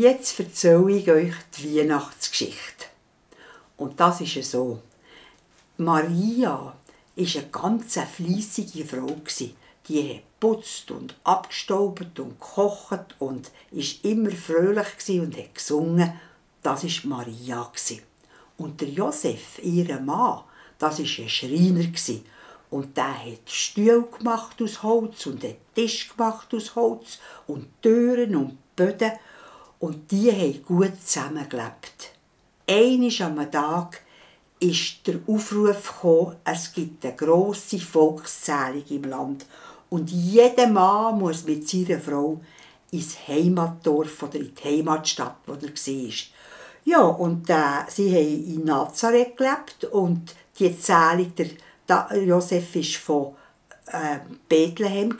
Jetzt erzähle ich euch die Weihnachtsgeschichte. Und das ist so. Maria war eine ganz fleissige Frau. Die hat geputzt und abgestaubt und gekocht und war immer fröhlich und hat gesungen. Das war Maria. Und der Josef, ihr Mann, das war ein Schreiner. Und der hat Stühle gemacht aus Holz und hat Tisch gemacht aus Holz und Türen und Böden. Und die haben gut zusammengelebt. Einmal am Tag ist der Aufruf gekommen, es gibt eine grosse Volkszählung im Land. Und jeder Mann muss mit seiner Frau ins Heimatdorf oder in die Heimatstadt, wo er war. Ja, und sie haben in Nazareth gelebt und die Zählung, Josef war von Bethlehem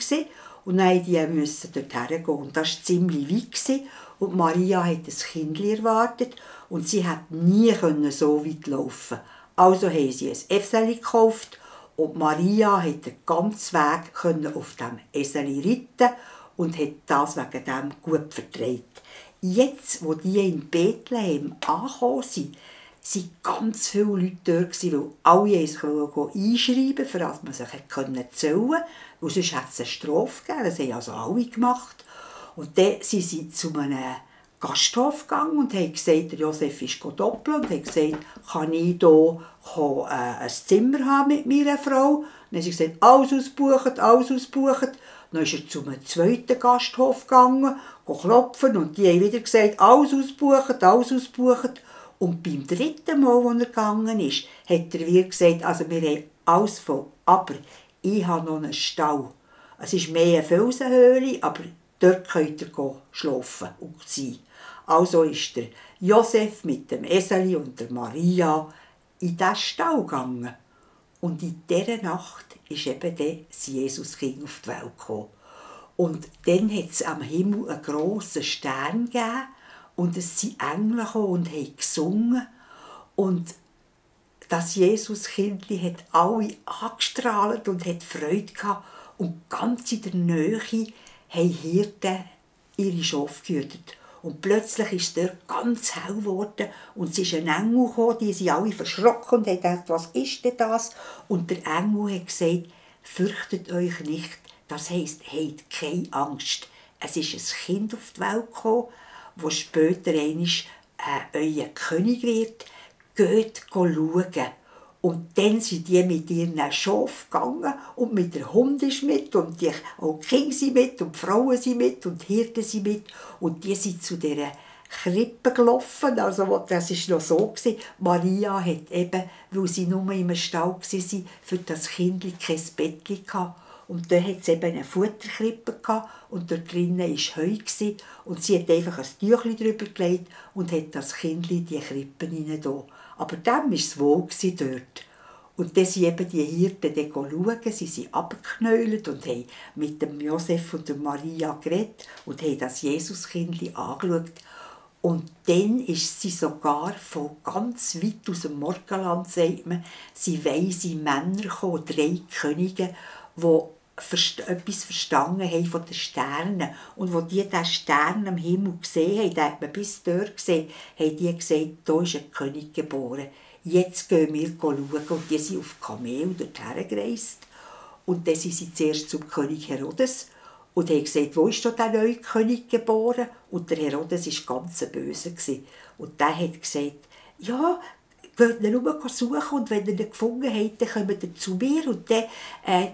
und dann mussten die dorthin gehen. Und das war ziemlich weit. Und Maria hat ein Kind erwartet und sie konnte nie so weit laufen. Also haben sie ein Eseli gekauft und Maria konnte den ganzen Weg auf dem Eseli reiten und hat das wegen dem gut verträgt. Jetzt, wo die in Bethlehem angekommen sind, waren ganz viele Leute dort, weil alle sich einschreiben, für das man sich zählen konnte. Weil sonst hätte es eine Strafe gegeben. Das haben also alle gemacht. Und dann sind sie zu einem Gasthof gegangen und haben gesagt, der Josef ist doppelt und hat gesagt, kann ich hier ein Zimmer haben mit meiner Frau? Und dann haben sie gesagt, alles ausbuchen, alles ausbuchen. Dann ist er zu einem zweiten Gasthof gegangen, klopfen und die haben wieder gesagt, alles ausbuchen, alles ausbuchen. Und beim dritten Mal, als er gegangen ist, hat er wieder gesagt, also wir haben alles voll, aber ich habe noch einen Stall. Es ist mehr eine Felsenhöhle, aber dort könnt ihr schlafen und sein. Also ist der Josef mit dem Eseli und der Maria in diesen Stall gegangen. Und in dieser Nacht ist eben das Jesuskind auf die Welt gekommen. Und dann hat es am Himmel einen grossen Stern gegeben und es sind Engel gekommen und haben gesungen. Und das Jesuskindli hat alle angestrahlt und hat Freude gehabt. Und ganz in der Nähe haben Hirten ihre Schafe gehütet. Und plötzlich ist es dort ganz hell geworden und es ist ein Engel gekommen, die sind alle verschrocken und haben gedacht, was ist denn das? Und der Engel hat gesagt, fürchtet euch nicht, das heisst, habt keine Angst. Es ist ein Kind auf die Welt gekommen, das später einmal euer König wird. Geht schauen. Und dann sind die mit ihren Schafen gegangen und mit der Hund ist mit und die Kinder sind mit und die Frauen sind mit und die Hirten sind mit und die sind zu dieser Krippe gelaufen. Also das war noch so. Maria hat eben, weil sie nur im Stall war, für das Kind kein Bettchen gehabt. Und da hat es eben eine Futterkrippe gehabt und dort drinnen war Heu und sie hat einfach ein Tüchlein drüber gelegt und hat das Kind in die Krippe hinein. Aber dem war es wohl dort. Und dann sind eben die Hirten schauen, sie sind runtergeknäult und haben mit dem Josef und der Maria geredet und haben das Jesuskindli angeschaut. Und dann ist sie sogar von ganz weit aus dem Morgenland, sagt man, sind weise Männer gekommen, 3 Könige, die etwas verstanden haben von den Sternen. Und als die diesen Stern am Himmel gesehen haben, da hat man bis dort gesehen, haben die gesagt, da ist ein König geboren. Jetzt gehen wir schauen. Und die sind auf Kamel dorthin gereist. Und dann sind sie zuerst zum König Herodes und haben gesagt, wo ist da der neue König geboren? Und der Herodes war ganz böse. Und der hat gesagt, ja, geht ihn nur suchen und wenn ihr ihn gefunden habt, dann kommt ihr zu mir und dann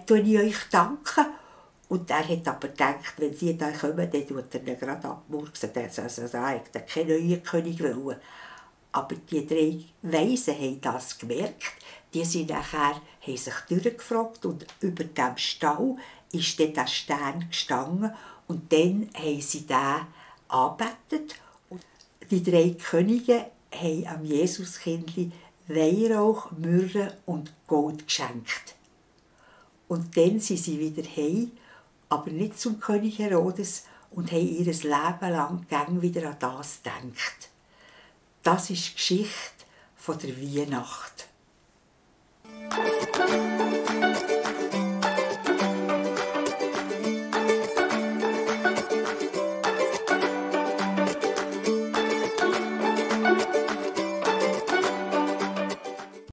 danke ich euch. Und er hat aber gedacht, wenn sie dann kommen, dann tut er ihn gerade abmurksen. Also er hat keinen neuen König wollen. Aber die 3 Weisen haben das gemerkt. Die sind nachher, haben sich durchgefragt und über dem Stall ist dann der Stern gestanden und dann haben sie den angebetet. Und die 3 Könige haben am Jesuskindli Weihrauch, Myrrhe und Gold geschenkt. Und dann sind sie wieder heim, aber nicht zum König Herodes und haben ihr Leben lang gern wieder an das gedacht. Das ist die Geschichte von der Weihnacht.